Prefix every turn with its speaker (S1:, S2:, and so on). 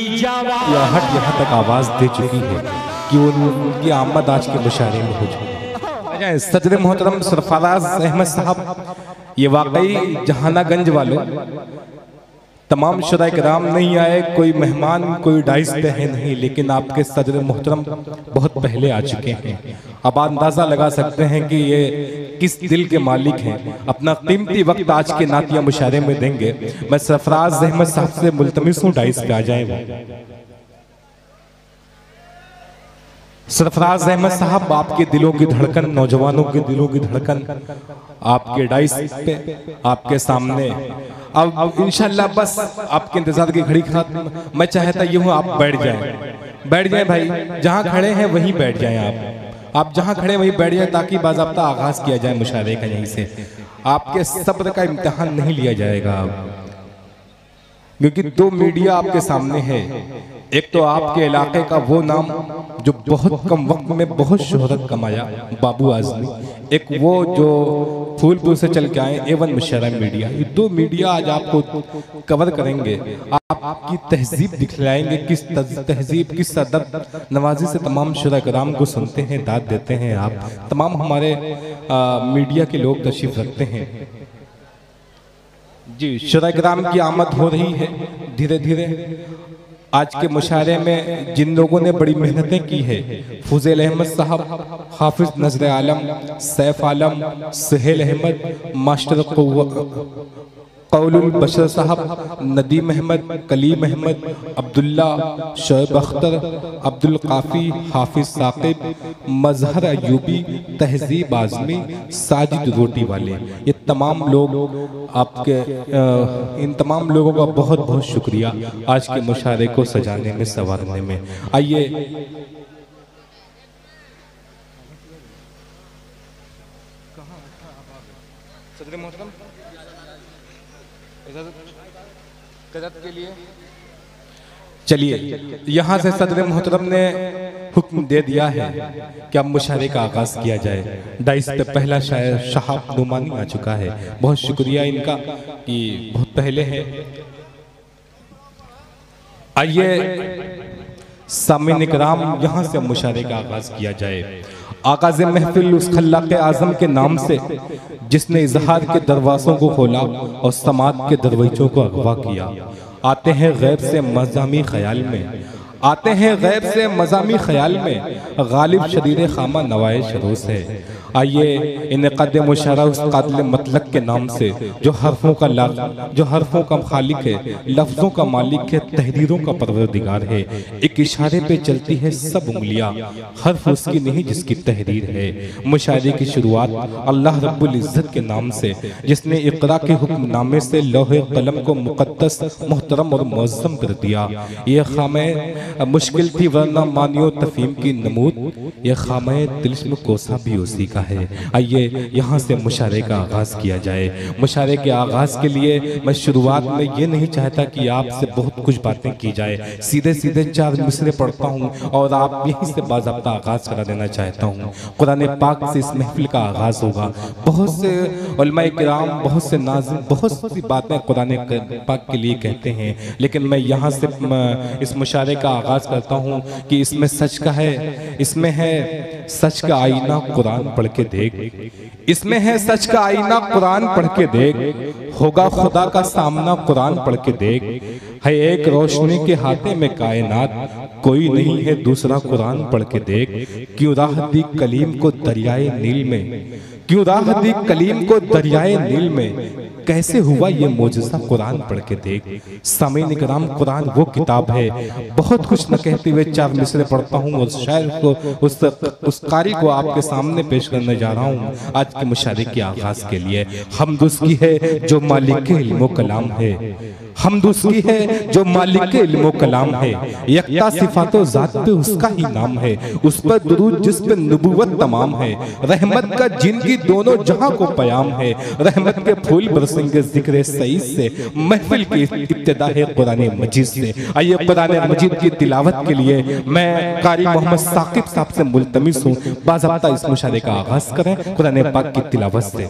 S1: आहट यहाँ तक आवाज दे चुकी है कि उनकी आमद आज के मुशायरे में हो चुकी है। सदर मोहतरम सरफराज अहमद साहब, ये वाकई जहानागंज वालों तमाम शुराए किराम नहीं आए, कोई मेहमान कोई डाइस पे है नहीं, लेकिन आपके सदर मोहतरम बहुत पहले आ चुके हैं। अब अंदाजा लगा सकते हैं कि ये किस दिल के मालिक हैं। अपना कीमती वक्त आज के नातिया मुशायरे में देंगे। मैं सरफराज अहमद साहब से मुल्तमिस हूँ डाइस पे आ जाए। सरफराज अहमद साहब, आपके दिलों की धड़कन, नौजवानों के दिलों की धड़कन आपके डाइस पे आपके सामने। अब इंशाल्लाह बस आपके इंतजार की घड़ी खत्म। मैं चाहता ये हूँ आप बैठ जाएं भाई, जहाँ खड़े हैं वहीं बैठ जाएं। आप जहाँ खड़े वहीं बैठ जाएं ताकि बाज़ाब्ता आगाज किया जाए मुशायरे का। यहीं से आपके सब्र का इम्तिहान नहीं लिया जाएगा, क्योंकि दो मीडिया आपके सामने है। एक तो आपके इलाके का वो नाम जो बहुत कम वक्त में बहुत शोहरत कमाया, बाबू आजमी, एक वो जो फूलपुर से चल के आए A1 मुशायरा मीडिया। ये दो मीडिया आज आपको कवर करेंगे, आपकी तहजीब दिखलाएंगे, किस तहजीब किस अदब नवाजी से तमाम शुरा-ए-किराम को सुनते हैं, दाद देते हैं। आप तमाम हमारे मीडिया के लोग तशरीफ रखते हैं जी। शुरा-ए-किराम की आमद हो रही है धीरे धीरे। आज के मुशायरे में जिन लोगों ने बड़ी मेहनतें की है, फुज़ैल अहमद साहब, हाफिज नजर आलम, सैफ आलम, सुहेल अहमद, मास्टर कौलुल बशर साहब, नदीम अहमद, कलीम अहमद, अब्दुल्ला, शोएब अख्तर, अब्दुल काफ़ी, हाफिज साकिब, मजहर अयूबी, तहजीब आजमी, साजिद रोटी वाले, ये तमाम लोग आपके इन तमाम लोगों का बहुत बहुत शुक्रिया आज के मुशायरे को सजाने में, संवारने में। आइए सदर मोहतरम के लिए चलिए, यहाँ से सदर मोहतरम ने हुक्म दे दिया है कि अब मुशायरे का आगाज किया जाए। डाइस पे पहला शायर शहाब नुमानी आ चुका है। बहुत शुक्रिया इनका कि बहुत पहले है। आइए सामीन इकराम, यहाँ से मुशायरे का आगाज किया जाए। आगाज़ महफिल उस खल्लाक़ आज़म के नाम से जिसने इजहार के दरवाज़ों को खोला और समात के दरवाज़ों को अगवा किया। आते हैं गैब से मज़ामी ख्याल में, आते हैं गैब से मज़ामी ख्याल में, गालिब शदीद खामा नवाए शरोस है। आइए इनक़ाद मुशायरा उस कातिल मतलक के नाम से जो हरफों का खालिक है, लफ्ज़ों का मालिक है, तहरीरों का परवरदिगार है। एक इशारे पे चलती है सब उंगलियां, हर्फ उसकी नहीं जिसकी तहरीर है। मुशायरे की शुरुआत अल्लाह रब्बुल इज़्ज़त के नाम से जिसने इक़रा के हुक्मनामे से लौहे कलम को मुक़द्दस, मोहतरम और मुअज़्ज़म कर दिया। ये खामे मुश्किल थी वरना मानियो तफहीम की नमूद, ये खामे तिलिस्म कोसा भी उसी का है। आइए यहाँ से मुशायरे का आगाज किया जाए। मुशायरे के आगाज के लिए मैं शुरुआत में ये नहीं चाहता कि आपसे बहुत कुछ बातें की जाए, सीधे सीधे 4 मिसरे पढ़ता हूँ और आप यहीं से बाज़ाब्ता आगाज करा देना चाहता हूँ। कुरान पाक से इस महफिल का आगाज होगा। बहुत से उलमाए किराम, बहुत से नाज़िम बहुत सी बातें कुरान पाक के लिए कहते हैं, लेकिन मैं यहाँ से इस मुशायरे का आगाज करता हूँ कि इसमें सच का है, इसमें है सच का आईना कुरान पढ़ के देख, इसमें है सच का आईना कुरान पढ़ के देख, होगा खुदा का सामना कुरान पढ़ के देख। है एक रोशनी के हाथे में कायनात, कोई नहीं है दूसरा कुरान पढ़ के देख। क्यों राह दी कलीम को दरियाए नील में, क्यों राह दी कलीम को दरियाए नील में, कैसे हुआ ये मोजज़ा कुरान पढ़ के देख। सामीन इकराम, कुरान वो किताब है, बहुत कुछ न कहते हुए 4 मिसरे पढ़ता हूँ और शायर को उस कारी को आपके सामने पेश करने जा रहा हूँ आज के मुशायरे के आगाज के लिए। हमद उसकी है जो मालिक के इल्म कलाम है, हमद उसकी है जो मालिक के इल्म कलाम है, यकता सिफातो ज़ात पे उसका ही नाम है, उस पर दुरूद जिस पे नबूवत तमाम है, रहमत का जिनकी दोनों जहां को पयाम है, रहमत के फूल बरसेंगे जिक्र सईद से, महफिल की इब्तिदा है कुरान मजीद से। आइए कुरान मजीद की तिलावत के लिए मैं कारी मोहम्मद साकिब साहब से मुल्तमिस हूँ, बाज़ाब्ता इस मुशायरे का आगाज करें कुरान पाक की तिलावत से।